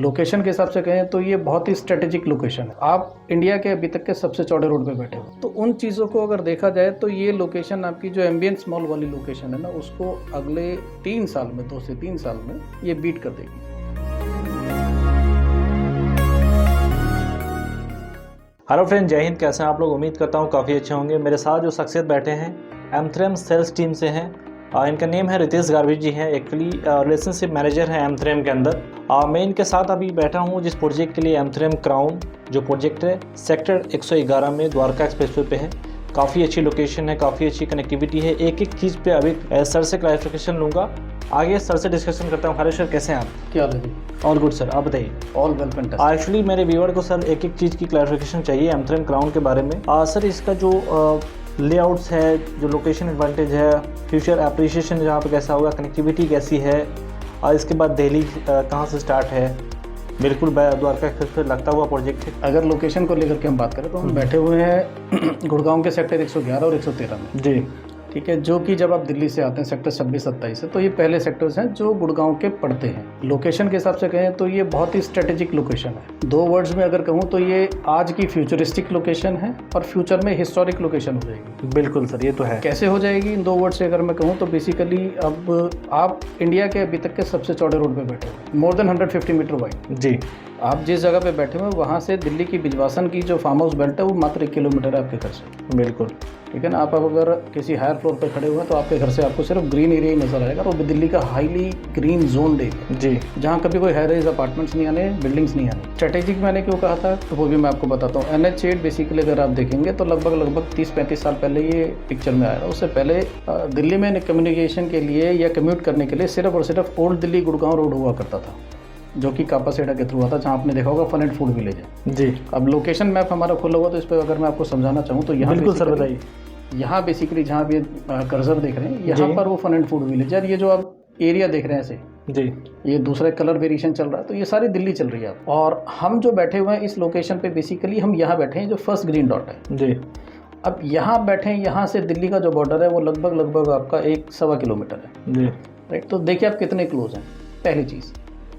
Location के हिसाब से कहें तो ये बहुत ही स्ट्रेटेजिक लोकेशन है। आप इंडिया के अभी तक के सबसे चौड़े रोड पे बैठे हो, तो उन चीज़ों को अगर देखा जाए तो ये लोकेशन आपकी जो एम्बियंस मॉल वाली लोकेशन है ना, उसको अगले 3 साल में, 2 से 3 साल में ये बीट कर देगी। हेलो फ्रेंड, जय हिंद। कैसे हैं आप लोग? उम्मीद करता हूँ काफ़ी अच्छे होंगे। मेरे साथ जो शख्सियत बैठे हैं M3M सेल्स टीम से हैं। इनका नेम है रितेश गार्विज जी हैं। एक्चुअली रिलेशनशिप मैनेजर हैं M3M के अंदर। मैं इनके साथ अभी बैठा हूँ जिस प्रोजेक्ट के लिए M3M क्राउन जो प्रोजेक्ट है सेक्टर 111 में द्वारका एक्सप्रेसवे पे है। काफ़ी अच्छी लोकेशन है, काफ़ी अच्छी कनेक्टिविटी है। एक एक चीज़ पे अभी सर से क्लैरिफिकेशन लूँगा, आगे सर से डिस्कशन करता हूँ। हेलो सर, कैसे हैं आप? क्या हाल है जी? ऑल गुड सर, आप बताइए। All well fantastic. एक्चुअली मेरे व्यूअर को सर एक एक चीज़ की क्लैरिफिकेशन चाहिए M3M क्राउन के बारे में। सर इसका जो लेआउट्स है, जो लोकेशन एडवांटेज है, फ्यूचर एप्रिसिएशन जहाँ पे कैसा होगा, कनेक्टिविटी कैसी है, और इसके बाद दिल्ली कहाँ से स्टार्ट है, बिल्कुल द्वारका एक्सप्रेस पे लगता हुआ प्रोजेक्ट है। अगर लोकेशन को लेकर के हम बात करें तो हम बैठे हुए हैं गुड़गांव के सेक्टर 111 और 113 में जी, ठीक है। जो कि जब आप दिल्ली से आते हैं सेक्टर 26-27 से, तो ये पहले सेक्टर्स हैं जो गुड़गांव के पड़ते हैं। लोकेशन के हिसाब से कहें तो ये बहुत ही स्ट्रेटेजिक लोकेशन है। 2 वर्ड्स में अगर कहूँ तो ये आज की फ्यूचरिस्टिक लोकेशन है और फ्यूचर में हिस्टोरिक लोकेशन हो जाएगी। बिल्कुल सर, ये तो है। कैसे हो जाएगी इन 2 वर्ड से अगर मैं कहूँ तो बेसिकली अब आप इंडिया के अभी तक के सबसे चौड़े रोड पे बैठे हो, मोर देन 150 मीटर वाइड। जी, आप जिस जगह पे बैठे हुए वहाँ से दिल्ली की बिजवासन की जो फार्म हाउस बेल्ट है वो मात्र 1 किलोमीटर है आपके घर से। बिल्कुल ठीक है ना। आप अगर किसी हायर फ्लोर पे खड़े हुए हैं तो आपके घर से आपको सिर्फ ग्रीन एरिया ही नजर आएगा, और वो दिल्ली का हाईली ग्रीन जोन देगा जी, जहाँ कभी कोई हाई राइज अपार्टमेंट्स नहीं आने, बिल्डिंग्स नहीं आने। स्ट्रेटेजिक मैंने क्यों कहा था तो वो भी मैं आपको बताता हूँ। NH8 बेसिकली अगर आप देखेंगे तो लगभग 30-35 साल पहले ये पिक्चर में आया था। उससे पहले दिल्ली में कम्युनिकेशन के लिए या कम्यूट करने के लिए सिर्फ और सिर्फ ओल्ड दिल्ली गुड़गांव रोड हुआ करता था, जो कि कापासेडा के थ्रू आता, जहाँ आपने देखा होगा फन एंड फूड विलेज है। जी, अब लोकेशन मैप हमारा खुला हुआ तो इस पर अगर मैं आपको समझाना चाहूँ तो यहाँ बिल्कुल सर, बताइए। यहाँ बेसिकली जहाँ आप ये कर्सर देख रहे हैं यहाँ पर वो फन एंड फूड विलेज है। ये जो आप एरिया देख रहे हैं ऐसे, जी, ये दूसरा कलर वेरिएशन चल रहा है, तो ये सारी दिल्ली चल रही है। और हम जो बैठे हुए हैं इस लोकेशन पे बेसिकली हम यहाँ बैठे हैं जो फर्स्ट ग्रीन डॉट है जी। अब यहाँ बैठे हैं, यहाँ से दिल्ली का जो बॉर्डर है वो लगभग आपका 1-1.25 किलोमीटर है जी, राइट। तो देखिए आप कितने क्लोज हैं, पहली चीज़।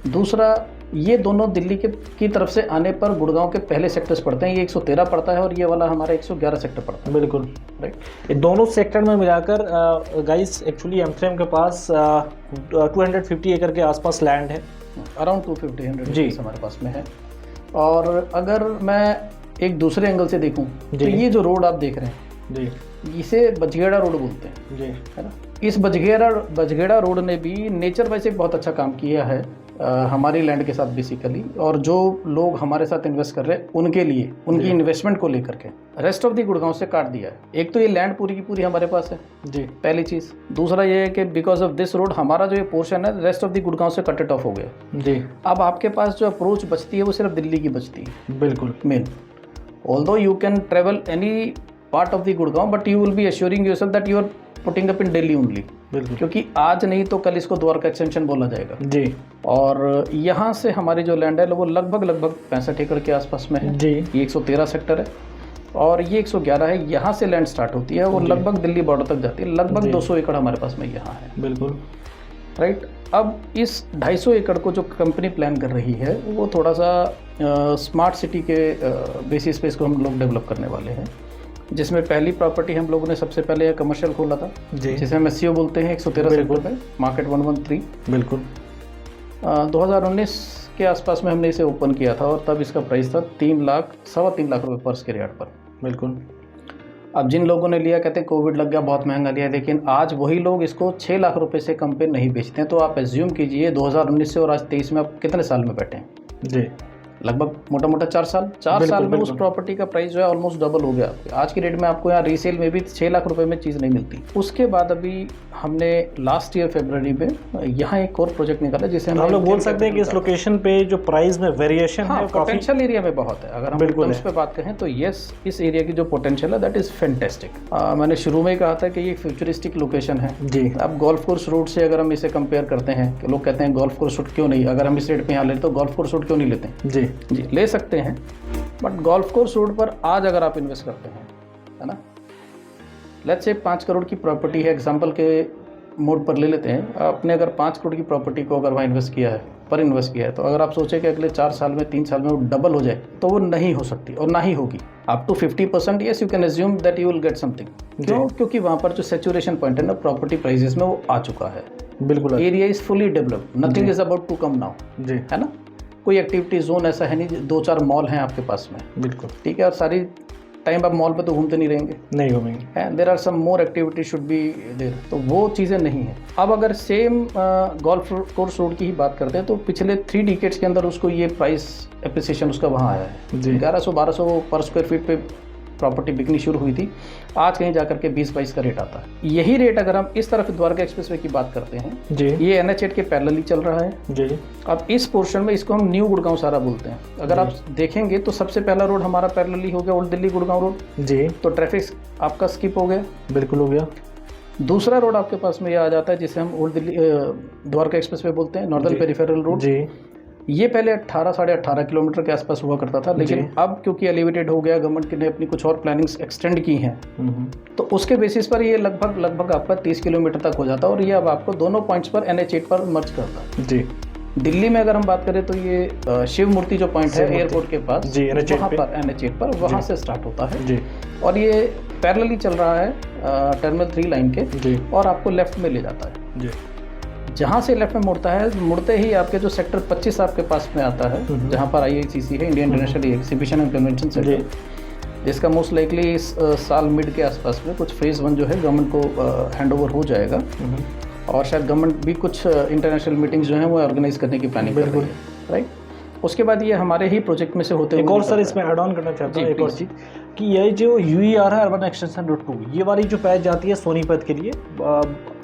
दूसरा, ये दोनों दिल्ली की तरफ से आने पर गुड़गांव के पहले सेक्टर्स पड़ते हैं। ये 113 पड़ता है और ये वाला हमारा 111 सेक्टर पड़ता है। बिल्कुल राइट। ये दोनों सेक्टर में मिलाकर गाइस एक्चुअली M3M के पास 250 एकड़ के आसपास लैंड है, अराउंड 250 जी हमारे पास में है। और अगर मैं एक दूसरे एंगल से देखूं तो ये जो रोड आप देख रहे हैं जी, इसे बजगेड़ा रोड बोलते हैं जी, है ना। इस बजगेड़ा रोड ने भी नेचर वाइज एक बहुत अच्छा काम किया है हमारी लैंड के साथ बेसिकली, और जो लोग हमारे साथ इन्वेस्ट कर रहे हैं उनके लिए, उनकी इन्वेस्टमेंट को लेकर के रेस्ट ऑफ दी गुड़गांव से काट दिया है। एक तो ये लैंड पूरी की पूरी हमारे पास है जी, पहली चीज़। दूसरा ये है कि बिकॉज ऑफ दिस रोड हमारा जो ये पोर्शन है रेस्ट ऑफ दी गुड़गांव से कट ऑफ हो गया जी। अब आपके पास जो अप्रोच बचती है वो सिर्फ दिल्ली की बचती है बिल्कुल main. Although you can travel any part of the Gurgaon but you will be assuring yourself that you are putting up in Delhi only. बिल्कुल, क्योंकि आज नहीं तो कल इसको द्वारका एक्सटेंशन बोला जाएगा जी। और यहाँ से हमारी जो लैंड है वो लगभग 65 एकड़ के आसपास में है जी, ये 113 सेक्टर है और ये 111 है। यहाँ से लैंड स्टार्ट होती है और लगभग दिल्ली बॉर्डर तक जाती है। लगभग 200 एकड़ हमारे पास में यहाँ है। बिल्कुल राइट। अब इस 250 एकड़ को जो कंपनी प्लान कर रही है वो थोड़ा सा स्मार्ट सिटी के बेसिस पे इसको हम लोग डेवलप करने वाले हैं, जिसमें पहली प्रॉपर्टी हम लोगों ने सबसे पहले कमर्शियल खोला था जी, जिसे हम SCO बोलते हैं 113 सेक्टर पे, मार्केट 113। बिल्कुल 2019 के आसपास में हमने इसे ओपन किया था और तब इसका प्राइस था 3 लाख रुपए पर स्क्वायर यार्ड पर। बिल्कुल। अब जिन लोगों ने लिया कहते हैं कोविड लग गया बहुत महंगा लिया, लेकिन आज वही लोग इसको 6 लाख रुपए से कम पे नहीं बेचते हैं। तो आप एज्यूम कीजिए 2019 से और आज 23 में आप कितने साल में बैठे हैं? जी, लगभग मोटा मोटा 4 साल। 4 साल में उस प्रॉपर्टी का प्राइस जो है ऑलमोस्ट डबल हो गया। आज की रेट में आपको यहाँ रीसेल में भी 6 लाख रुपए में चीज़ नहीं मिलती। उसके बाद अभी हमने लास्ट ईयर फरवरी में यहाँ एक और प्रोजेक्ट निकाला जिसे हम लोग बोल सकते हैं कि इस लोकेशन पे जो प्राइस में वेरिएशन है पोटेंशियल एरिया में बहुत है। अगर हम टर्म्स पे बात करें तो यस, इस एरिया की जो पोटेंशियल है दैट इज फैंटास्टिक। मैंने शुरू में ही कहा था कि ये फ्यूचरिस्टिक लोकेशन है जी। अब गोल्फ कोर्स रोड से अगर हम इसे कंपेयर करते हैं कि लोग कहते हैं गोल्फ कोर्स रोड क्यों नहीं, अगर हम इस रेट पे यहाँ लेते तो गोल्फ कोर्स रोड क्यों नहीं लेते? जी जी, ले सकते हैं, बट गोल्फ कोर्स रोड पर आज अगर आप इन्वेस्ट करते हैं, है ना, लेट्स से 5 करोड़ की प्रॉपर्टी है एग्जांपल के मोड पर ले लेते हैं, आपने अगर 5 करोड़ की प्रॉपर्टी को अगर वहाँ इन्वेस्ट किया है तो अगर आप सोचें कि अगले 4 साल में 3 साल में वो डबल हो जाए तो वो नहीं हो सकती और ना ही होगी। Up to 50% yes you can assume that you will get something. क्यों? क्योंकि वहाँ पर जो सेचुरेशन पॉइंट है ना प्रॉपर्टी प्राइजेस में वो आ चुका है। बिल्कुल, area is fully developed, nothing is about to come now जी, है ना। कोई एक्टिविटी जोन ऐसा है नहीं, 2-4 मॉल हैं आपके पास में, बिल्कुल, ठीक है, और सारी टाइम आप मॉल पे तो घूमते नहीं रहेंगे, नहीं घूमेंगे। There are some more activity should be there, तो वो चीज़ें नहीं हैं। अब अगर सेम गोल्फ कोर्स रोड की ही बात करते हैं तो पिछले 3 डिकेड्स के अंदर उसको ये प्राइस एप्रिसिएशन उसका वहाँ आया है। जी। 1100-1200 पर स्क्वायर फीट पे प्रॉपर्टी बिकनी शुरू हुई थी, आज कहीं जाकर के 20-22 का रेट आता है। यही रेट अगर हम इस तरफ द्वारका एक्सप्रेसवे की बात करते हैं जी, ये NH8 के पैरेलली चल रहा है जी, अब इस पोर्शन में इसको हम न्यू गुड़गांव सारा बोलते हैं। अगर आप देखेंगे तो सबसे पहला रोड हमारा पैरेलली हो गया ओल्ड दिल्ली गुड़गांव रोड, जी, तो ट्रैफिक आपका स्किप हो गया। बिल्कुल हो गया। दूसरा रोड आपके पास में ये आ जाता है जिसे हम ओल्ड दिल्ली द्वारका एक्सप्रेसवे बोलते हैं, नॉर्दर्न पेरिफेरल रोड। जी, ये पहले 18-18.5 किलोमीटर के आसपास हुआ करता था, लेकिन अब क्योंकि एलिवेटेड हो गया, गवर्नमेंट ने अपनी कुछ और प्लानिंग्स एक्सटेंड की हैं, तो उसके बेसिस पर ये लगभग आपका 30 किलोमीटर तक हो जाता है और ये अब आपको दोनों पॉइंट्स पर NH8 पर मर्ज करता है। जी, दिल्ली में अगर हम बात करें तो ये शिव मूर्ति जो पॉइंट है एयरपोर्ट के पास, जी, वहाँ पर NH8 पर वहाँ से स्टार्ट होता है जी, और ये पैरेलली चल रहा है टर्मिनल 3 लाइन के, जी, और आपको लेफ्ट में ले जाता है। जी, जहाँ से लेफ्ट में मुड़ता है, मुड़ते ही आपके जो सेक्टर 25 आपके पास में आता है, जहाँ पर IICC है, Indian international exhibition and convention centre, जिसका मोस्ट लाइकली इस साल मिड के आसपास में कुछ फेज़ 1 जो है गवर्नमेंट को हैंड ओवर हो जाएगा और शायद गवर्नमेंट भी कुछ इंटरनेशनल मीटिंग्स जो हैं वो ऑर्गेनाइज करने की प्लानिंग कर रही है, राइट। उसके बाद ये हमारे ही प्रोजेक्ट में से होते हुए एक और सर इसमें ऐड ऑन करना चाहता हूँ एक और चीज़ कि ये जो UER है अर्बन एक्सटेंशन रोड 2, ये वाली जो पैच जाती है सोनीपत के लिए,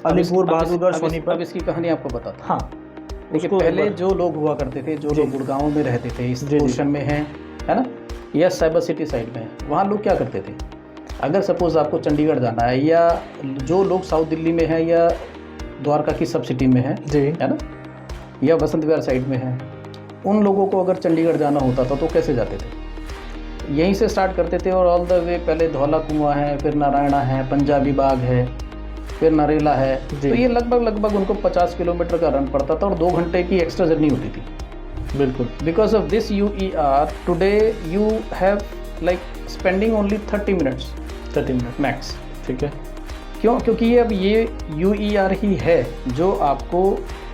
अलीपुर, बहादुरगढ़, सोनीपत। अब इसकी कहानी आपको बताता हूँ। हाँ, देखिए पहले जो लोग हुआ करते थे, जो लोग गुड़गांव में रहते थे, इस पोर्शन में हैं, है ना, या साइबर सिटी साइड में है, वहाँ लोग क्या करते थे, अगर सपोज आपको चंडीगढ़ जाना है या जो लोग साउथ दिल्ली में है या द्वारका की सब सिटी में है ना, या वसंत विहार साइड में है, उन लोगों को अगर चंडीगढ़ जाना होता था तो कैसे जाते थे, यहीं से स्टार्ट करते थे और ऑल द वे पहले धौला कुआं है, फिर नारायणा है, पंजाबी बाग है, फिर नरेला है, तो ये लगभग उनको 50 किलोमीटर का रन पड़ता था और 2 घंटे की एक्स्ट्रा जर्नी होती थी। बिल्कुल, because of this UER today you have like spending only 30 minute max, ठीक है। क्यों? क्योंकि ये अब ये UER ही है जो आपको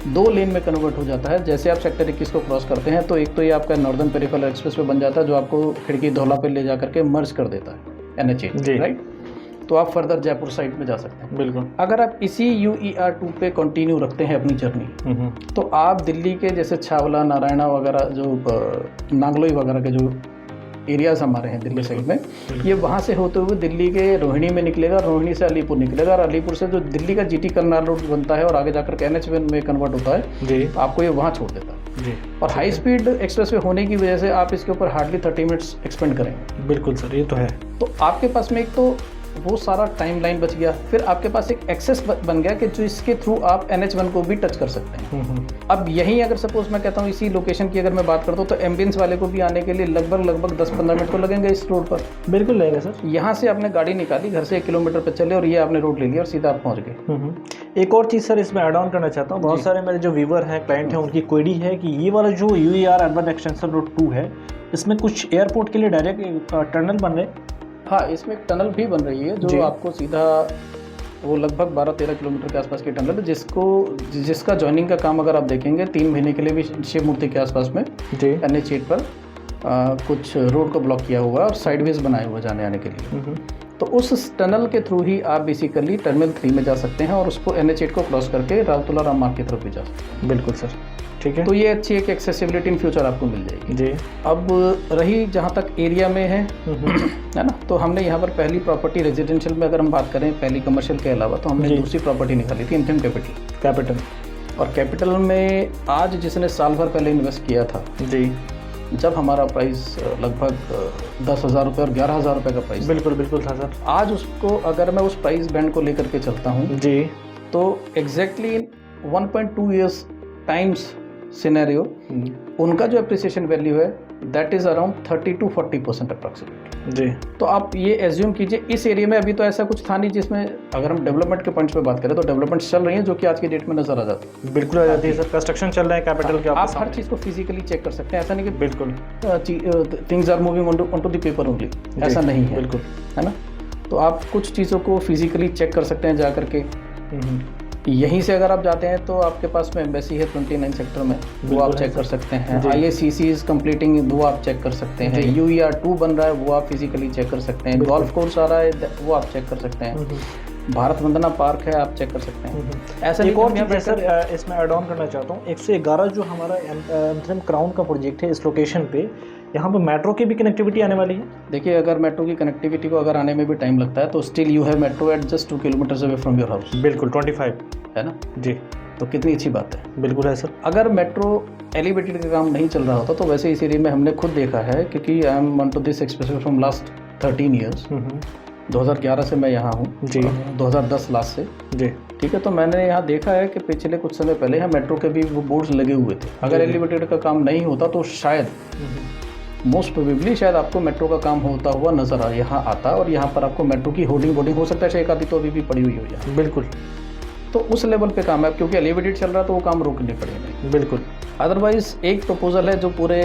2 लेन में कन्वर्ट हो जाता है। जैसे आप सेक्टर 21 को क्रॉस करते हैं तो एक तो ये आपका नॉर्दर्न पेरिफेरल एक्सप्रेसवे बन जाता है जो आपको खिड़की धौला पे ले जा करके मर्ज कर देता है NH8, राइट। तो आप फर्दर जयपुर साइड में जा सकते हैं। बिल्कुल। अगर आप इसी UER 2 पे कंटिन्यू रखते हैं अपनी जर्नी, तो आप दिल्ली के जैसे छावला, नारायणा वगैरह, जो नागलोई वगैरह के जो एरियाज हमारे हैं दिल्ली साइड में, ये वहाँ से होते हुए दिल्ली के रोहिणी में निकलेगा, रोहिणी से अलीपुर निकलेगा और अलीपुर से जो दिल्ली का GT करनाल रोड बनता है और आगे जाकर के NH1 में कन्वर्ट होता है जी, आपको ये वहाँ छोड़ देता है जी। और हाई स्पीड एक्सप्रेसवे होने की वजह से आप इसके ऊपर हार्डली 30 मिनट्स एक्सपेंड करेंगे। बिल्कुल सर, ये तो है। तो आपके पास में एक तो वो सारा टाइमलाइन बच गया, फिर आपके पास एक एक्सेस बन गया कि जो इसके थ्रू आप NH1 को भी टच कर सकते हैं। अब यहीं अगर सपोज मैं कहता हूँ इसी लोकेशन की अगर मैं बात करता हूँ तो एम्बियंस वाले को भी आने के लिए लगभग 10-15 मिनट तो लगेंगे इस रोड पर। बिल्कुल लगेगा सर। यहाँ से आपने गाड़ी निकाली, घर से 1 किलोमीटर पर चले और ये आपने रोड ले लिया और सीधा आप पहुँच गए। एक और चीज़ सर इसमें ऐड ऑन करना चाहता हूँ, बहुत सारे मेरे जो व्यूवर हैं, क्लाइंट हैं, उनकी क्वेरी है कि ये वाला जो UER अर्बन एक्सटेंशन रोड 2 है, इसमें कुछ एयरपोर्ट के लिए डायरेक्ट टनल बन रहे। हाँ, इसमें एक टनल भी बन रही है जो आपको सीधा वो लगभग 12-13 किलोमीटर के आसपास की टनल है, जिसका जॉइनिंग का काम अगर आप देखेंगे 3 महीने के लिए भी शिव मूर्ति के आसपास में NH8 पर कुछ रोड को ब्लॉक किया हुआ और साइडवेज बनाए हुए जाने आने के लिए। तो उस टनल के थ्रू ही आप बेसिकली टर्मिनल 3 में जा सकते हैं और उसको NH8 को क्रॉस करके रावतुला राम मार्ग की तरफ भी जा सकते हैं। बिल्कुल सर, ठीक है। तो ये अच्छी एक एक्सेसिबिलिटी इन फ्यूचर आपको मिल जाएगी जी। अब रही जहाँ तक एरिया में है ना, तो हमने यहाँ पर पहली प्रॉपर्टी रेजिडेंशियल में अगर हम बात करें, पहली कमर्शियल के अलावा, तो हमने दूसरी प्रॉपर्टी निकाली थी इनकम कैपिटल। और कैपिटल में आज जिसने साल भर पहले इन्वेस्ट किया था जी, जब हमारा प्राइस लगभग 10,000 रुपये और 11,000 रुपये का प्राइस, बिल्कुल था सर। आज उसको अगर मैं उस प्राइस बैंड को लेकर के चलता हूँ जी, तो एग्जैक्टली 1.2 ईयर्स टाइम्स सिनेरियो, उनका जो अप्रिसिएशन वैल्यू है that is around 30 to 40% approximately जी। तो आप ये एज्यूम कीजिए इस एरिया में अभी तो ऐसा कुछ था नहीं जिसमें, अगर हम डेवलपमेंट के पॉइंट्स पे बात करें तो डेवलपमेंट चल रही है जो कि आज की डेट में नजर आ जाती है। बिल्कुल आ जाती है सर, कंस्ट्रक्शन चल रहा है कैपिटल के, आप हर चीज़ को फिजिकली चेक कर सकते हैं, ऐसा नहीं कि बिल्कुल things are moving on to the paper only, ऐसा नहीं है, बिल्कुल, है ना। तो आप कुछ चीज़ों को फिजिकली चेक कर सकते हैं जा करके। यहीं से अगर आप जाते हैं तो आपके पास में एम्बेसी है 29 सेक्टर में, वो आप चेक कर सकते हैं। IACC इज कंप्लीटिंग, वो आप चेक कर सकते हैं। UER2 बन रहा है, वो आप फिजिकली चेक कर सकते हैं। गोल्फ कोर्स आ रहा है, वो आप चेक कर सकते हैं। भारत वंदना पार्क है, आप चेक कर सकते हैं। ऐसा एक और चीज़ सर इसमें ऐड ऑन करना चाहता हूँ, 111 जो हमारा एमथ्रेम क्राउन का प्रोजेक्ट है, इस लोकेशन पे यहाँ पे मेट्रो की भी कनेक्टिविटी आने वाली है। देखिए, अगर मेट्रो की कनेक्टिविटी को अगर आने में भी टाइम लगता है तो still you have metro at just 2 kilometres away from your house. बिल्कुल 25 है ना जी, तो कितनी अच्छी बात है। बिल्कुल है सर। अगर मेट्रो एलिवेटेड का काम नहीं चल रहा होता तो वैसे इस एरिया में हमने खुद देखा है, क्योंकि I am on to this expression from last 13 years. 2011 से मैं यहाँ हूँ जी, 2010 लास्ट से जी, ठीक है। तो मैंने यहाँ देखा है कि पिछले कुछ समय पहले यहाँ मेट्रो के भी वो बोर्ड्स लगे हुए थे। अगर एलिवेटेड का काम नहीं होता तो शायद मोस्ट प्रोबेबली शायद आपको मेट्रो का काम होता हुआ नजर यहाँ आता और यहाँ पर आपको मेट्रो की होर्डिंग हो सकता है, एक आदि तो अभी भी पड़ी हुई हो जाए। बिल्कुल, तो उस लेवल पे काम है, क्योंकि एलिवेटेड चल रहा तो वो काम रोकने पड़ेगा। बिल्कुल। अदरवाइज एक प्रपोजल है जो पूरे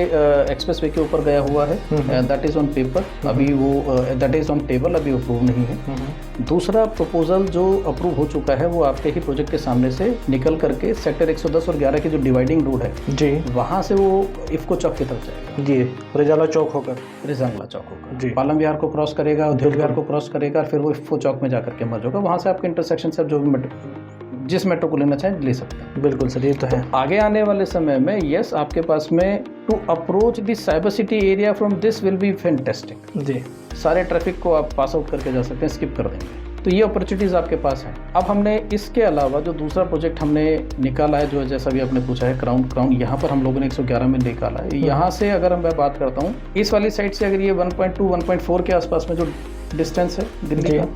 एक्सप्रेस वे के ऊपर गया हुआ है, दैट इज़ ऑन पेपर, अभी वो दैट इज़ ऑन टेबल, अभी अप्रूव नहीं है। दूसरा प्रपोजल जो अप्रूव हो चुका है वो आपके ही प्रोजेक्ट के सामने से निकल करके सेक्टर 110 और 11 की जो डिवाइडिंग रोड है जी, वहाँ से वो इफ्को चौक की तरफ जाएगा जी, रिजाला चौक होकर, रिजांगला चौक होकर जी, पालम विहार को क्रॉस करेगा, उद्योग विहार को क्रॉस करेगा, फिर वो इफ्को चौक में जाकर के मर्ज होगा। वहाँ से आपके इंटरसेक्शन से जो भी जिस मेट्रो को लेना चाहें ले सकते हैं। बिल्कुल सर, ये तो है। आगे आने वाले समय में यस आपके पास में to approach the cyber city area from this will be fantastic. जी, सारे ट्रैफिक को आप पास आउट करके जा सकते हैं, स्किप कर देंगे। तो ये अपॉर्चुनिटीज़ आपके पास हैं। अब हमने इसके अलावा जो दूसरा प्रोजेक्ट हमने निकाला है, जो जैसा भी आपने पूछा है क्राउन, यहाँ पर हम लोगों ने 111 में निकाला है। यहाँ से अगर मैं बात करता हूँ इस वाली साइड से, अगर ये 1.2 1.4 के आसपास में जो डिस्टेंस है दिल्ली का,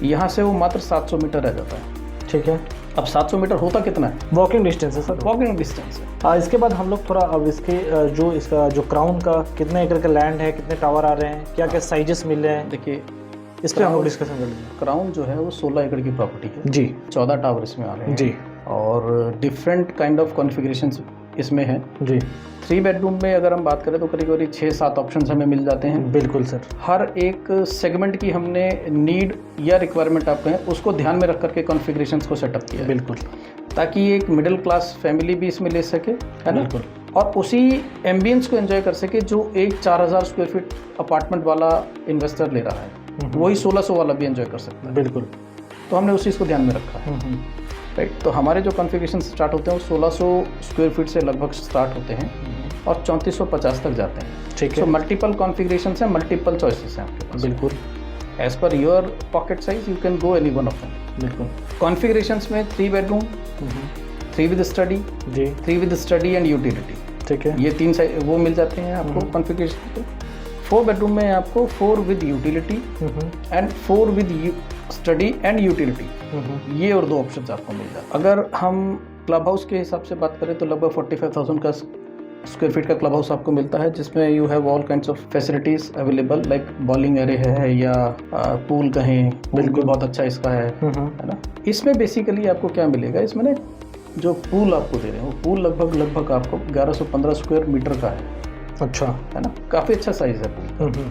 यहाँ से वो मात्र 700 मीटर रह जाता है। ठीक है। अब 700 मीटर होता कितना है? वॉकिंग डिस्टेंस है सर, वॉकिंग डिस्टेंस है। इसके बाद हम लोग थोड़ा अब इसका जो क्राउन का कितने एकड़ का लैंड है, कितने टावर आ रहे हैं, क्या क्या साइजेस मिल रहे हैं, देखिए इस पर हम लोग डिस्कशन कर लेंगे। क्राउन जो है वो 16 एकड़ की प्रॉपर्टी है जी, 14 टावर इसमें आ रहे हैं जी, और डिफरेंट काइंड ऑफ कॉन्फ़िगरेशंस इसमें है जी। 3 बेडरूम में अगर हम बात करें तो करीब करीब 6-7 ऑप्शंस हमें मिल जाते हैं। बिल्कुल सर। हर एक सेगमेंट की हमने नीड या रिक्वायरमेंट आप कहें उसको ध्यान में रख करके कॉन्फ़िगरेशंस को सेटअप किया है। बिल्कुल, ताकि एक मिडिल क्लास फैमिली भी इसमें ले सके, है ना, बिल्कुल, और उसी एम्बियंस को एंजॉय कर सके जो एक 4000 स्क्वायर फीट अपार्टमेंट वाला इन्वेस्टर ले रहा है, वही 1600 वाला भी एंजॉय कर सकता है। बिल्कुल, तो हमने उस चीज़ को ध्यान में रखा है, राइट। तो हमारे जो कॉन्फ़िगरेशन स्टार्ट होते हैं वो 1600 स्क्वायर फीट से लगभग स्टार्ट होते हैं और 3450 तक जाते हैं। ठीक है। सो मल्टीपल कॉन्फ़िगरेशंस हैं, मल्टीपल चॉइसेस हैं आपके पास। बिल्कुल, as per your pocket size you can go any one of them. बिल्कुल। कॉन्फ़िगरेशंस में 3 बेडरूम, 3 विद स्टडी, जी, 3 विद स्टडी एंड यूटिलिटी, ठीक है। ये 3 साइज वो मिल जाते हैं आपको कॉन्फ़िगरेशन पे। 4 बेडरूम में आपको 4 with utility and 4 with study and utility, ये और 2 ऑप्शंस आपको मिल जाते हैं। अगर हम क्लब हाउस के हिसाब से बात करें तो लगभग 45,000 का स्क्वायर फीट का क्लब हाउस आपको मिलता है, जिसमें you have all kinds of facilities available, like bowling array है या पूल कहें, पूल भी बहुत अच्छा इसका है ना। इसमें बेसिकली आपको क्या मिलेगा, इसमें ना जो पूल आपको दे रहे हैं वो पूल लगभग आपको 1115 स्क्वायर मीटर का है। अच्छा, है ना, काफ़ी अच्छा साइज़ है पूल।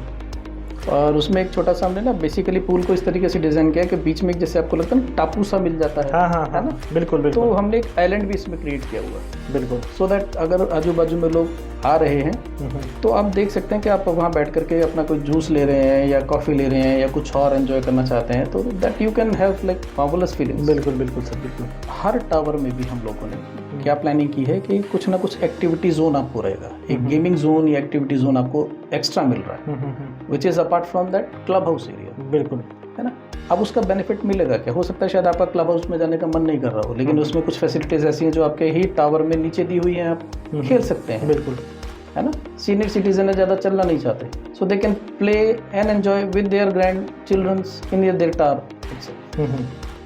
और उसमें एक छोटा सा हमने ना बेसिकली पूल को इस तरीके से डिज़ाइन किया है कि बीच में एक जैसे आपको लगता है ना टापू सा मिल जाता है, हाँ, है ना। बिल्कुल, बिल्कुल। तो हमने एक आइलैंड भी इसमें क्रिएट किया हुआ है, बिल्कुल, सो दैट अगर आजू बाजू में लोग आ रहे हैं तो आप देख सकते हैं कि आप वहाँ बैठ करके अपना कोई जूस ले रहे हैं या कॉफ़ी ले रहे हैं या कुछ और एंजॉय करना चाहते हैं, तो that you can have like marvellous feelings. बिल्कुल, बिल्कुल सर, बिल्कुल। हर टावर में भी हम लोगों ने क्या प्लानिंग की है कि कुछ ना कुछ एक्टिविटी जोन आपको रहेगा, एक गेमिंग जोन या एक्टिविटी जोन आपको एक्स्ट्रा मिल रहा है, which is apart from that club house area. बिल्कुल, है ना। अब उसका बेनिफिट मिलेगा क्या, हो सकता है शायद आपका क्लब हाउस में जाने का मन नहीं कर रहा हो, लेकिन उसमें कुछ फैसिलिटीज़ ऐसी हैं जो आपके ही टावर में नीचे दी हुई हैं, आप खेल सकते हैं। बिल्कुल, है ना। सीनियर सिटीजन है, ज़्यादा चलना नहीं चाहते, so they can play and enjoy with their grand childrens in their tower.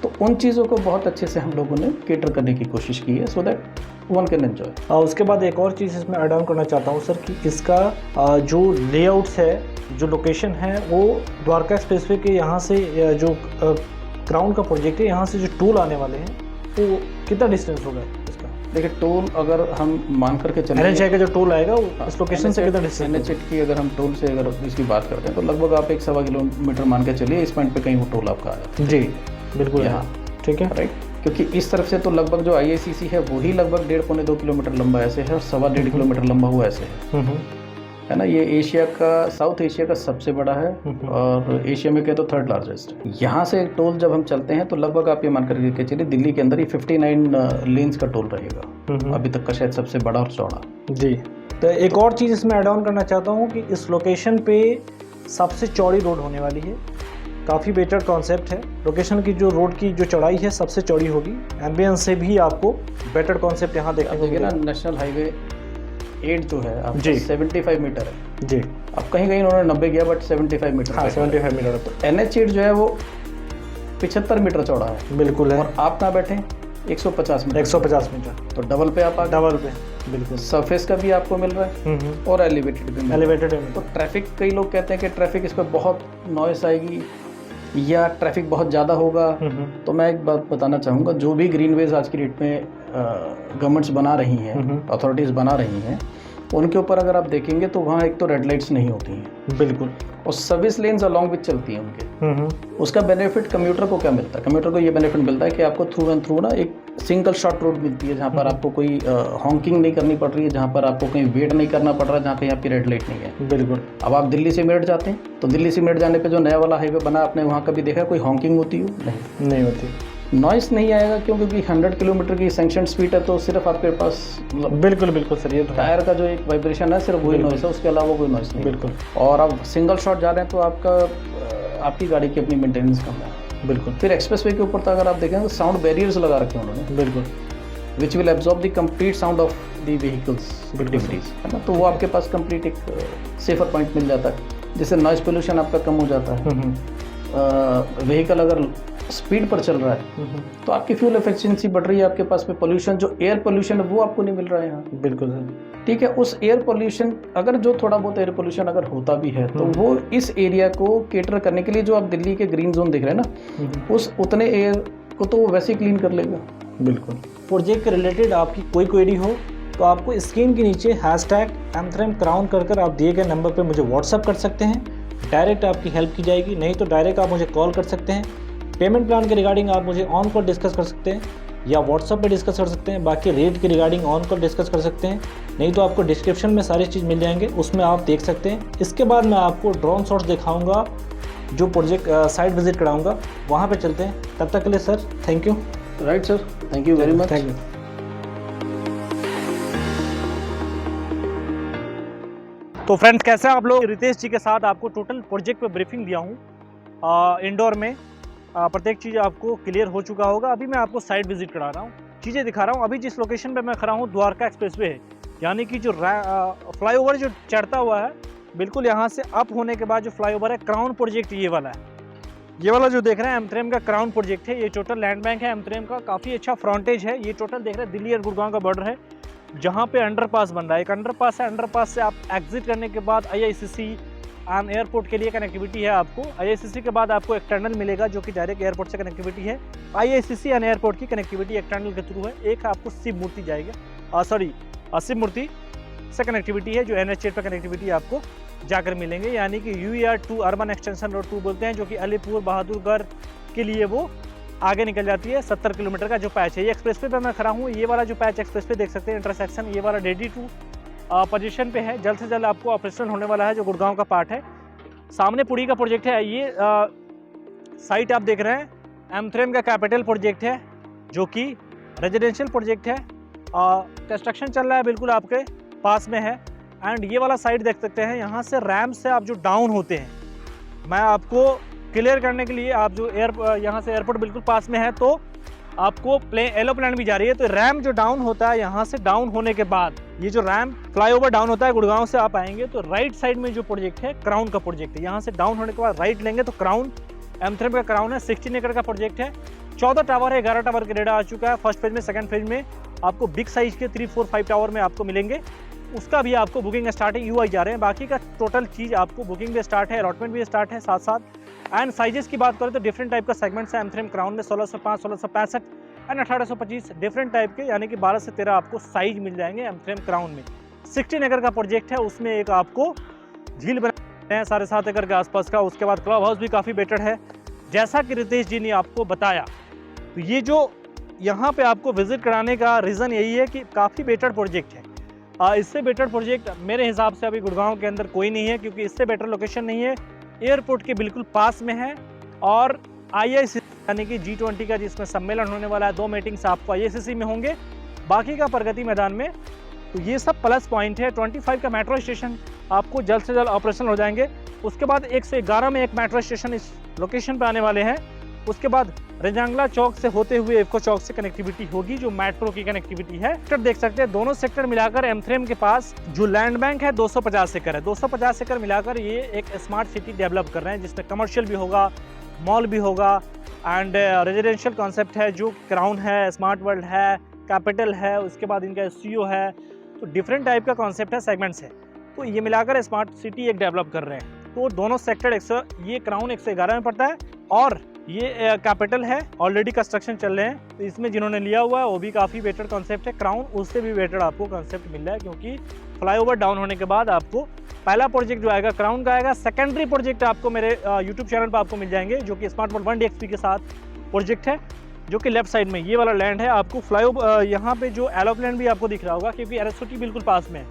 तो उन चीज़ों को बहुत अच्छे से हम लोगों ने केटर करने की कोशिश की है so that one can enjoy. उसके बाद एक और चीज़ इसमें ऐड ऑन करना चाहता हूँ सर कि इसका जो लेआउट्स है, जो लोकेशन है, वो द्वारका एक्सप्रेसवे के यहाँ से जो क्राउन का प्रोजेक्ट है, यहाँ से जो टोल आने वाले हैं वो कितना डिस्टेंस होगा इसका? देखिए टोल अगर हम मान करके चलें, NH का जो टोल आएगा वो इस लोकेशन से कितना डिस्टेंस? NH की अगर हम टोल से अगर इसकी बात करते हैं तो लगभग आप 1.25 किलोमीटर मान के चलिए, इस पॉइंट पे कहीं वो टोल आपका आया। जी बिल्कुल यहाँ ठीक है, राइट। क्योंकि इस तरफ से तो लगभग जो IICC है वही लगभग 1.5-2 किलोमीटर लंबा ऐसे है और 1.25 किलोमीटर लंबा हुआ ऐसे है ना। ये एशिया का, साउथ एशिया का सबसे बड़ा है और एशिया में कहे तो 3rd लार्जेस्ट। यहाँ से टोल जब हम चलते हैं तो लगभग आप ये मान करके चलिए दिल्ली के अंदर ही 59 लेन्स का टोल रहेगा, अभी तक का शायद सबसे बड़ा और चौड़ा। जी, तो एक और चीज़ इसमें ऐड ऑन करना चाहता हूँ कि इस लोकेशन पे सबसे चौड़ी रोड होने वाली है। काफ़ी बेटर कॉन्सेप्ट है, लोकेशन की जो रोड की जो चौड़ाई है सबसे चौड़ी होगी। एम्बियंस से भी आपको बेटर कॉन्सेप्ट यहाँ देखने को मिलेगा ना। नेशनल हाईवे 8 जो है आप जी 75 मीटर है जी, अब कहीं कहीं उन्होंने 90 किया बट 75 मीटर। हाँ 75 मीटर है। तो NH 8 जो है वो 75 मीटर चौड़ा है। बिल्कुल है। और आप ना बैठे 150 मीटर, 150 मीटर, तो डबल पे आप डबल पे बिल्कुल। सरफेस का भी आपको मिल रहा है और एलिवेटेड भी मिल रहा है। एलिवेटेड है। तो ट्रैफिक, कई लोग कहते हैं कि ट्रैफिक इस पर बहुत नॉइस आएगी या ट्रैफिक बहुत ज़्यादा होगा, तो मैं एक बात बताना चाहूँगा, जो भी ग्रीनवेज आज की डेट में गवर्नमेंट्स बना रही हैं, अथॉरिटीज़ बना रही हैं, उनके ऊपर अगर आप देखेंगे तो वहाँ एक तो रेड लाइट्स नहीं होती हैं बिल्कुल, और सर्विस लेन्स अलॉन्ग विद चलती हैं उनके। उसका बेनिफिट कम्यूटर को क्या मिलता है? कम्यूटर को ये बेनिफिट मिलता है कि आपको थ्रू एंड थ्रू ना एक सिंगल शॉट रोड मिलती है, जहाँ पर आपको कोई हॉकिंग नहीं करनी पड़ रही है, जहाँ पर आपको कहीं वेट नहीं करना पड़ रहा है, जहाँ कहीं आपकी रेड लाइट नहीं है। बिल्कुल। अब आप दिल्ली से मेरठ जाते हैं तो दिल्ली से मेरठ जाने पे जो नया वाला हाईवे बना, आपने वहाँ कभी देखा कोई हॉकिंग होती हो? नहीं होती। नॉइस नहीं आएगा क्यों? क्योंकि 100 किलोमीटर की सैंक्शन स्पीड है, तो सिर्फ आपके पास बिल्कुल बिल्कुल सर, ये तो टायर का जो एक वाइब्रेशन है सिर्फ वही नॉइस है, उसके अलावा कोई नॉइस नहीं। बिल्कुल। और आप सिंगल शॉट जा रहे हैं तो आपकी गाड़ी की अपनी मेंटेनेंस कम है। बिल्कुल। फिर एक्सप्रेसवे के ऊपर तो अगर आप देखें तो साउंड बैरियर्स लगा रखे हैं उन्होंने। बिल्कुल। Which will absorb the complete sound of the vehicles activities, है ना। तो वो आपके पास कंप्लीट एक सेफर पॉइंट मिल जाता है, जिससे नॉइस पोल्यूशन आपका कम हो जाता है। व्हीकल अगर स्पीड पर चल रहा है तो आपकी फ्यूल एफिशिएंसी बढ़ रही है, आपके पास में पोल्यूशन, जो एयर पोल्यूशन है वो आपको नहीं मिल रहा है यहाँ। बिल्कुल सर। ठीक है, उस एयर पोल्यूशन, अगर जो थोड़ा बहुत एयर पोल्यूशन अगर होता भी है तो वो इस एरिया को केटर करने के लिए, जो आप दिल्ली के ग्रीन जोन देख रहे हैं ना, उस उतने एयर को तो वो वैसे ही क्लीन कर लेगा। बिल्कुल। प्रोजेक्ट के रिलेटेड आपकी कोई क्वेरी हो तो आपको स्क्रीन के नीचे #M3M कर आप दिए गए नंबर पर मुझे व्हाट्सअप कर सकते हैं, डायरेक्ट आपकी हेल्प की जाएगी। नहीं तो डायरेक्ट आप मुझे कॉल कर सकते हैं। पेमेंट प्लान के रिगार्डिंग आप मुझे ऑन कॉल डिस्कस कर सकते हैं या व्हाट्सअप पे डिस्कस कर सकते हैं। बाकी रेट के रिगार्डिंग ऑन कॉल डिस्कस कर सकते हैं, नहीं तो आपको डिस्क्रिप्शन में सारी चीज़ मिल जाएंगे, उसमें आप देख सकते हैं। इसके बाद मैं आपको ड्रोन शॉट्स दिखाऊंगा, जो प्रोजेक्ट साइट विजिट कराऊंगा, वहाँ पे चलते हैं। तब तक के लिए sir thank you. Right sir, thank you very much. Thank you. तो फ्रेंड्स, कैसे हैं आप लोग? रितेश जी के साथ आपको टोटल प्रोजेक्ट पे ब्रीफिंग दिया हूँ। इंडोर में प्रत्येक चीज़ आपको क्लियर हो चुका होगा। अभी मैं आपको साइट विजिट करा रहा हूँ, चीज़ें दिखा रहा हूँ। अभी जिस लोकेशन पे मैं खड़ा हूँ द्वारका एक्सप्रेसवे है, यानी कि जो फ्लाईओवर जो चढ़ता हुआ है, बिल्कुल यहाँ से अप होने के बाद जो फ्लाईओवर है, क्राउन प्रोजेक्ट ये वाला है। ये वाला जो देख रहे हैं M3M का क्राउन प्रोजेक्ट है। ये टोटल लैंड बैंक है M3M का, काफ़ी अच्छा फ्रंटेज है। ये टोटल देख रहे हैं दिल्ली और गुड़गांव का बॉर्डर है, जहाँ पे अंडरपास बन रहा है। एक अंडरपास है, अंडरपास से आप एग्जिट करने के बाद IICC एंड एयरपोर्ट के लिए कनेक्टिविटी है आपको। IICC के बाद आपको एक टनल मिलेगा जो कि डायरेक्ट एयरपोर्ट से कनेक्टिविटी है। IICC एंड एयरपोर्ट की कनेक्टिविटी एक टनल के थ्रू है। एक आपको शिव मूर्ति जाएगा, शिव मूर्ति से कनेक्टिविटी है, जो NH 8 पर कनेक्टिविटी आपको जाकर मिलेंगे, यानी कि UER2 अर्बन एक्सटेंशन रोड 2 बोलते हैं, जो कि अलीपुर बहादुरगढ़ के लिए वो आगे निकल जाती है। 70 किलोमीटर का जो पैच है, ये एक्सप्रेसवे पे मैं खड़ा हूँ। ये वाला जो पैच एक्सप्रेसवे देख सकते हैं, इंटरसेक्शन, ये वाला रेडी टू पोजीशन पे है। जल्द से जल्द आपको ऑपरेशनल होने वाला है, जो गुड़गांव का पार्ट है। सामने पुरी का प्रोजेक्ट है। ये साइट आप देख रहे हैं M3M का कैपिटल प्रोजेक्ट है, जो कि रेजिडेंशियल प्रोजेक्ट है। कंस्ट्रक्शन चल रहा है, बिल्कुल आपके पास में है। एंड ये वाला साइट देख सकते हैं, यहाँ से रैम्प से आप जो डाउन होते हैं, मैं आपको क्लियर करने के लिए, आप जो यहाँ से एयरपोर्ट बिल्कुल पास में है, तो आपको एरोप्लेन भी जा रही है। तो रैम्प जो डाउन होता है, यहाँ से डाउन होने के बाद ये जो रैम्प फ्लाईओवर डाउन होता है, गुड़गांव से आप आएंगे तो राइट साइड में जो प्रोजेक्ट है, क्राउन का प्रोजेक्ट है। यहाँ से डाउन होने के बाद राइट लेंगे तो क्राउन M3M का क्राउन है। 16 एकड़ का प्रोजेक्ट है, 14 टावर है, 11 टावर कनेडा आ चुका है फर्स्ट फेज में। सेकंड फेज में आपको बिग साइज के 3, 4, 5 टावर में आपको मिलेंगे, उसका भी आपको बुकिंग स्टार्ट है, यूआई जा रहे हैं। बाकी का टोटल चीज़ आपको बुकिंग भी स्टार्ट है, अलॉटमेंट भी स्टार्ट है साथ साथ। एंड साइजेस की बात करें तो डिफरेंट टाइप का सेगमेंट्स है एम3 क्राउन में, 1605, 1665 एंड 1825 डिफरेंट टाइप के, यानी कि 12 से 13 आपको साइज मिल जाएंगे एम3 क्राउन में। 16 एकड़ का प्रोजेक्ट है, उसमें एक आपको झील बनाए हैं 7.5 एकड़ के आसपास का। उसके बाद क्लब हाउस भी काफ़ी बेटर है, जैसा कि रितेश जी ने आपको बताया। तो ये जो यहाँ पे आपको विजिट कराने का रीज़न यही है कि काफ़ी बेटर प्रोजेक्ट है। इससे बेटर प्रोजेक्ट मेरे हिसाब से अभी गुड़गांव के अंदर कोई नहीं है, क्योंकि इससे बेटर लोकेशन नहीं है, एयरपोर्ट के बिल्कुल पास में है। और IICC यानी कि G20 का जिसमें सम्मेलन होने वाला है, 2 मीटिंग्स आपको IICC में होंगे, बाकी का प्रगति मैदान में। तो ये सब प्लस पॉइंट है। 25 का मेट्रो स्टेशन आपको जल्द से जल्द ऑपरेशनल हो जाएंगे। उसके बाद 111 में एक मेट्रो स्टेशन इस लोकेशन पर आने वाले हैं। उसके बाद रजांगला चौक से होते हुए इफको चौक से कनेक्टिविटी होगी, जो मेट्रो की कनेक्टिविटी है। सेक्टर देख सकते हैं, दोनों सेक्टर मिलाकर एम3 के पास जो लैंड बैंक है 250 एकड़ है। 250 एकड़ मिलाकर ये एक स्मार्ट सिटी डेवलप कर रहे हैं, जिसमें कमर्शियल भी होगा, मॉल भी होगा एंड रेजिडेंशियल कॉन्सेप्ट है, जो क्राउन है, स्मार्ट वर्ल्ड है, कैपिटल है, उसके बाद इनका SCO है। तो डिफरेंट टाइप का कॉन्सेप्ट है, सेगमेंट्स है, तो ये मिलाकर स्मार्ट सिटी एक डेवलप कर रहे हैं। तो दोनों सेक्टर ये क्राउन 111 में पड़ता है और ये कैपिटल है, ऑलरेडी कंस्ट्रक्शन चल रहे हैं। तो इसमें जिन्होंने लिया हुआ है वो भी काफ़ी बेटर कॉन्सेप्ट है। क्राउन उससे भी बेटर आपको कॉन्सेप्ट मिल रहा है, क्योंकि फ्लाईओवर डाउन होने के बाद आपको पहला प्रोजेक्ट जो आएगा क्राउन का आएगा। सेकेंडरी प्रोजेक्ट आपको मेरे यूट्यूब चैनल पर आपको मिल जाएंगे, जो कि स्मार्ट वर्ल्ड 1DXP के साथ प्रोजेक्ट है, जो कि लेफ्ट साइड में ये वाला लैंड है। आपको फ्लाईओवर यहाँ पे जो एलोप्लेन भी आपको दिख रहा होगा, क्योंकि RSOT बिल्कुल पास में है।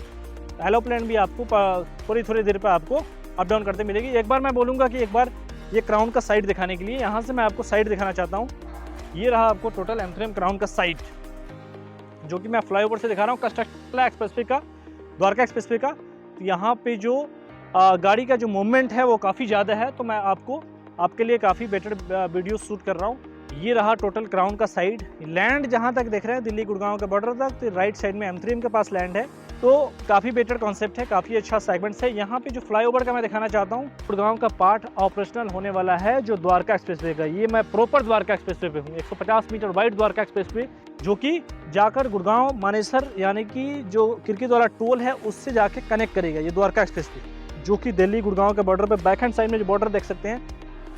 एलोप्लेन भी आपको थोड़ी देर पर आपको अप डाउन करते मिलेगी। एक बार मैं बोलूँगा कि एक बार ये क्राउन का साइड दिखाने के लिए, यहाँ से मैं आपको साइड दिखाना चाहता हूँ। ये रहा आपको टोटल एम3 क्राउन का साइड, जो कि मैं फ्लाईओवर से दिखा रहा हूँ, कंस्ट्रक्शन एक्सप्रेसवे का, द्वारका एक्सप्रेसवे का। तो यहाँ पे जो गाड़ी का जो मूवमेंट है वो काफ़ी ज़्यादा है, तो मैं आपके लिए काफ़ी बेटर वीडियो शूट कर रहा हूँ। ये रहा टोटल क्राउन का साइड। लैंड जहाँ तक देख रहे हैं दिल्ली गुड़गांव के बॉर्डर तक, तो राइट साइड में एम3 के पास लैंड है। तो काफ़ी बेटर कॉन्सेप्ट है, काफ़ी अच्छा सेगमेंट्स है। यहाँ पे जो फ्लाईओवर का मैं दिखाना चाहता हूँ, गुड़गांव का पार्ट ऑपरेशनल होने वाला है, जो द्वारका एक्सप्रेसवे का। ये मैं प्रॉपर द्वारका एक्सप्रेसवे पे हूँ, 150 मीटर वाइड द्वारका एक्सप्रेसवे, जो कि जाकर गुड़गांव मानेसर यानी कि जो किरकित वाला टोल है उससे जाके कनेक्ट करेगा ये द्वारका एक्सप्रेसवे, जो कि दिल्ली गुड़गांव के बॉर्डर पे बैक हैंड साइड में जो बॉर्डर देख सकते हैं,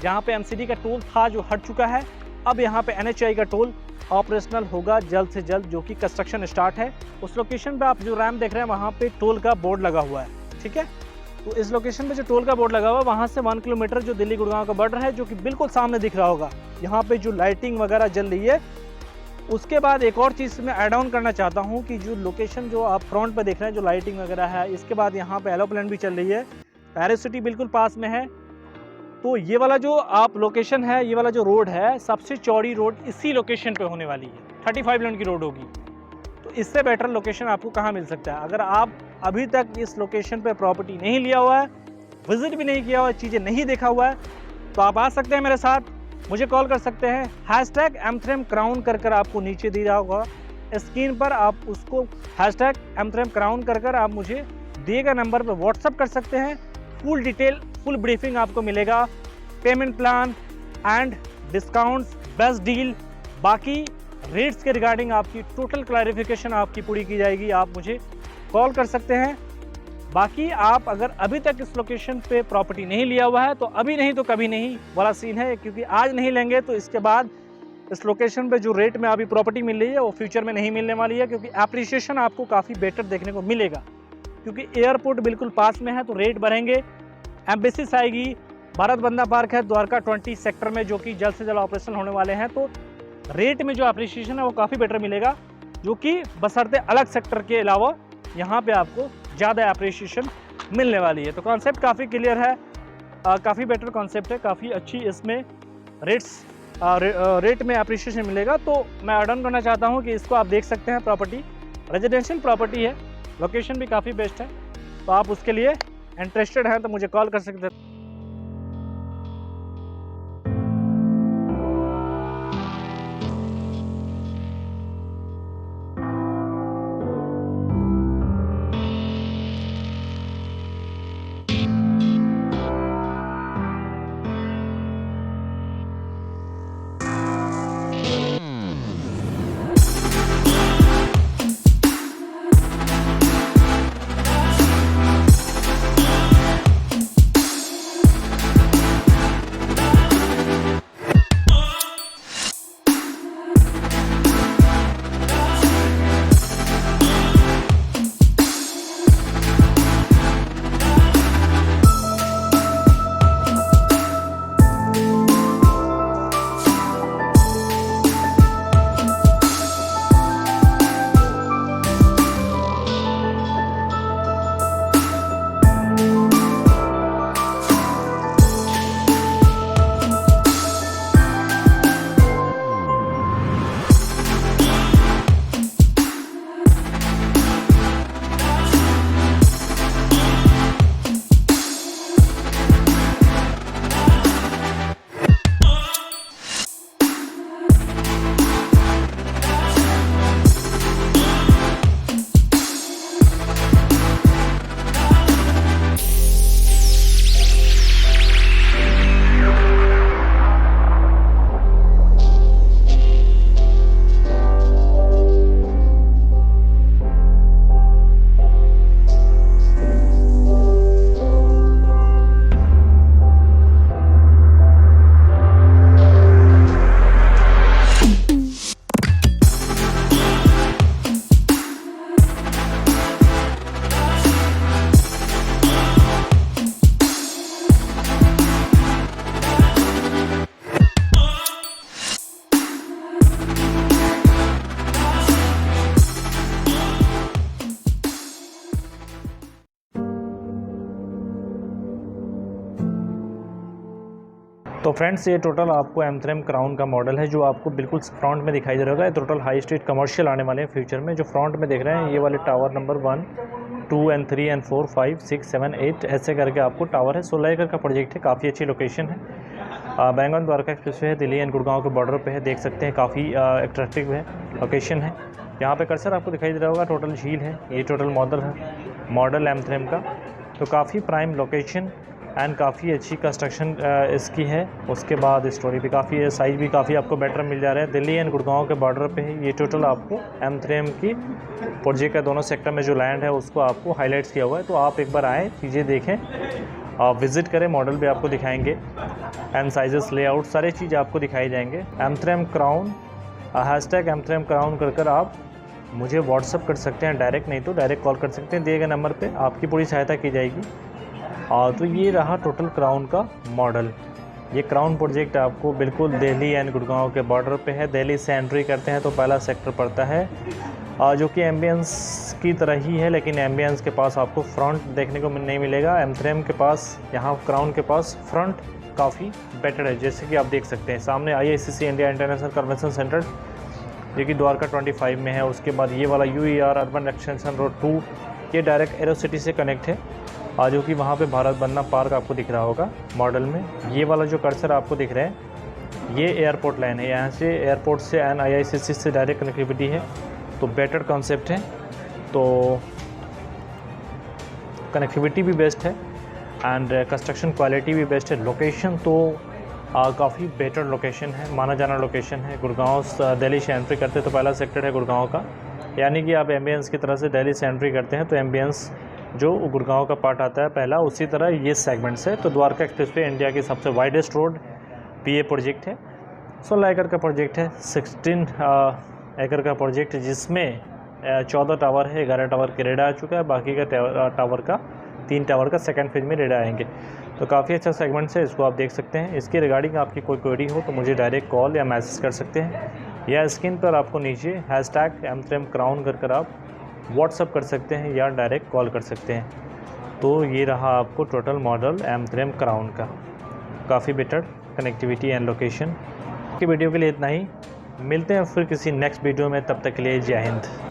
जहाँ पे MCD का टोल था जो हट चुका है, अब यहाँ पे NHI का टोल ऑपरेशनल होगा जल्द से जल्द, जो कि कंस्ट्रक्शन स्टार्ट है। उस लोकेशन पे आप जो रैम देख रहे हैं वहाँ पे टोल का बोर्ड लगा हुआ है, ठीक है। तो इस लोकेशन पे जो टोल का बोर्ड लगा हुआ है, वहाँ से 1 किलोमीटर जो दिल्ली गुड़गांव का बॉर्डर है, जो कि बिल्कुल सामने दिख रहा होगा, यहाँ पे जो लाइटिंग वगैरह जल रही है। उसके बाद एक और चीज़ मैं ऐड ऑन करना चाहता हूँ कि जो लोकेशन जो आप फ्रंट पे देख रहे हैं, जो लाइटिंग वगैरह है, इसके बाद यहाँ पे एरोप्लेन भी चल रही है, RSOT बिल्कुल पास में है। तो ये वाला जो आप लोकेशन है, ये वाला जो रोड है, सबसे चौड़ी रोड इसी लोकेशन पे होने वाली है, 35 लेन की रोड होगी। तो इससे बेटर लोकेशन आपको कहाँ मिल सकता है? अगर आप अभी तक इस लोकेशन पे प्रॉपर्टी नहीं लिया हुआ है, विजिट भी नहीं किया हुआ है, चीज़ें नहीं देखा हुआ है, तो आप आ सकते हैं मेरे साथ, मुझे कॉल कर सकते हैं। #M3M क्राउन कर आपको नीचे दिया होगा स्क्रीन पर, आप उसको #M3M क्राउन कर आप मुझे दिए गए नंबर पर व्हाट्सअप कर सकते हैं। फुल डिटेल, फुल ब्रीफिंग आपको मिलेगा, payment plan and discounts, best deal, बाकी रेट्स के रिगार्डिंग आपकी टोटल क्लैरिफिकेशन आपकी पूरी की जाएगी। आप मुझे कॉल कर सकते हैं। बाकी आप अगर अभी तक इस लोकेशन पे प्रॉपर्टी नहीं लिया हुआ है, तो अभी नहीं तो कभी नहीं वाला सीन है, क्योंकि आज नहीं लेंगे तो इसके बाद इस लोकेशन पे जो रेट में अभी प्रॉपर्टी मिल रही है वो फ्यूचर में नहीं मिलने वाली है, क्योंकि एप्रिसिएशन आपको काफ़ी बेटर देखने को मिलेगा, क्योंकि एयरपोर्ट बिल्कुल पास में है, तो रेट बढ़ेंगे। एम्बेसीज आएगी, भारत बंदा पार्क है द्वारका 20 सेक्टर में, जो कि जल्द से जल्द ऑपरेशन होने वाले हैं, तो रेट में जो एप्रिसिएशन है वो काफ़ी बेटर मिलेगा, जो कि बशर्ते अलग सेक्टर के अलावा यहाँ पे आपको ज़्यादा एप्रिसिएशन मिलने वाली है। तो कॉन्सेप्ट काफ़ी क्लियर है, काफ़ी बेटर कॉन्सेप्ट है, काफ़ी अच्छी इसमें रेट में एप्रिसिएशन मिलेगा। तो मैं ऐड ऑन करना चाहता हूँ कि इसको आप देख सकते हैं, प्रॉपर्टी रेजिडेंशियल प्रॉपर्टी है, लोकेशन भी काफ़ी बेस्ट है, तो आप उसके लिए इंटरेस्टेड हैं तो मुझे कॉल कर सकते हैं। तो फ्रेंड्स ये टोटल आपको M3M क्राउन का मॉडल है जो आपको बिल्कुल फ्रंट में दिखाई दे रहा होगा। ये टोटल हाई स्ट्रीट कमर्शियल आने वाले हैं फ्यूचर में। जो फ्रंट में देख रहे हैं ये वाले टावर नंबर 1, 2 and 3 and 4, 5, 6, 7, 8 ऐसे करके आपको टावर है। 16 एकड़ का प्रोजेक्ट है, काफ़ी अच्छी लोकेशन है। बैंगन द्वारका एक्सप्रेस है, दिल्ली एंड गुड़गांव के बॉर्डर पे है, देख सकते हैं काफ़ी अट्रैक्टिव है लोकेशन है। यहाँ पे कर्सर आपको दिखाई दे रहा होगा, टोटल झील है। ये टोटल मॉडल M3M का, तो काफ़ी प्राइम लोकेशन एंड काफ़ी अच्छी कंस्ट्रक्शन इसकी है। उसके बाद स्टोरी भी काफ़ी है, साइज़ भी काफ़ी आपको बेटर मिल जा रहा है। दिल्ली एंड गुड़गांव के बॉर्डर पे है। ये टोटल आपको M3M की प्रोजेक्ट का दोनों सेक्टर में जो लैंड है उसको आपको हाईलाइट्स किया हुआ है। तो आप एक बार आएँ, चीज़ें देखें, आप विज़िट करें, मॉडल भी आपको दिखाएंगे एंड साइजेस, लेआउट, सारी चीज़ आपको दिखाई जाएंगे। M3M क्राउन #M3M क्राउन कर आप मुझे व्हाट्सअप कर सकते हैं, डायरेक्ट नहीं तो डायरेक्ट कॉल कर सकते हैं, दिए गए नंबर पे आपकी पूरी सहायता की जाएगी। तो ये रहा टोटल क्राउन का मॉडल। ये क्राउन प्रोजेक्ट आपको बिल्कुल दिल्ली एंड गुड़गांव के बॉर्डर पे है। दिल्ली से एंट्री करते हैं तो पहला सेक्टर पड़ता है जो कि एम्बियंस की तरह ही है, लेकिन एम्बियंस के पास आपको फ्रंट देखने को नहीं मिलेगा। M3M के पास, यहाँ क्राउन के पास फ्रंट काफ़ी बेटर है। जैसे कि आप देख सकते हैं सामने IICC India international convention centre जो कि द्वारका 25 में है। उसके बाद ये वाला UER अर्बन एक्सटेंशन रोड 2, ये डायरेक्ट एरो सिटी से कनेक्ट है, जो कि वहाँ पे भारत बन्ना पार्क आपको दिख रहा होगा मॉडल में। ये वाला जो कर्सर आपको दिख रहा है ये एयरपोर्ट लाइन है, यहाँ से एयरपोर्ट से एंड IICC से डायरेक्ट कनेक्टिविटी है। तो बेटर कॉन्सेप्ट है, तो कनेक्टिविटी भी बेस्ट है एंड कंस्ट्रक्शन क्वालिटी भी बेस्ट है। लोकेशन तो काफ़ी बेटर लोकेशन है, माना जाना लोकेशन है। गुड़गांव दिल्ली से एंट्री करते तो पहला सेक्टर है गुड़गांव का, यानी कि आप एम्बियंस की तरह से दिल्ली से एंट्री करते हैं तो एम्बियंस जो गुड़गांव का पार्ट आता है पहला, उसी तरह ये सेगमेंट से। तो द्वारका एक्सप्रेस वे इंडिया की सबसे वाइडेस्ट रोड PA प्रोजेक्ट है। 16 एकड़ का प्रोजेक्ट है, 16 एकड़ का प्रोजेक्ट, जिसमें 14 टावर है, 11 टावर के रेडा आ चुका है, बाकी का टावर का 3 टावर का सेकंड फेज में रेडा आएंगे। तो काफ़ी अच्छा सेगमेंट है, इसको आप देख सकते हैं। इसके रिगार्डिंग आपकी कोई क्वेरी हो तो मुझे डायरेक्ट कॉल या मैसेज कर सकते हैं, या स्क्रीन पर आपको नीचे #M3M क्राउन कर आप व्हाट्सअप कर सकते हैं या डायरेक्ट कॉल कर सकते हैं। तो ये रहा आपको टोटल मॉडल M3M क्राउन का, काफ़ी बेटर कनेक्टिविटी एंड लोकेशन। की वीडियो के लिए इतना ही, मिलते हैं फिर किसी नेक्स्ट वीडियो में, तब तक के लिए जय हिंद।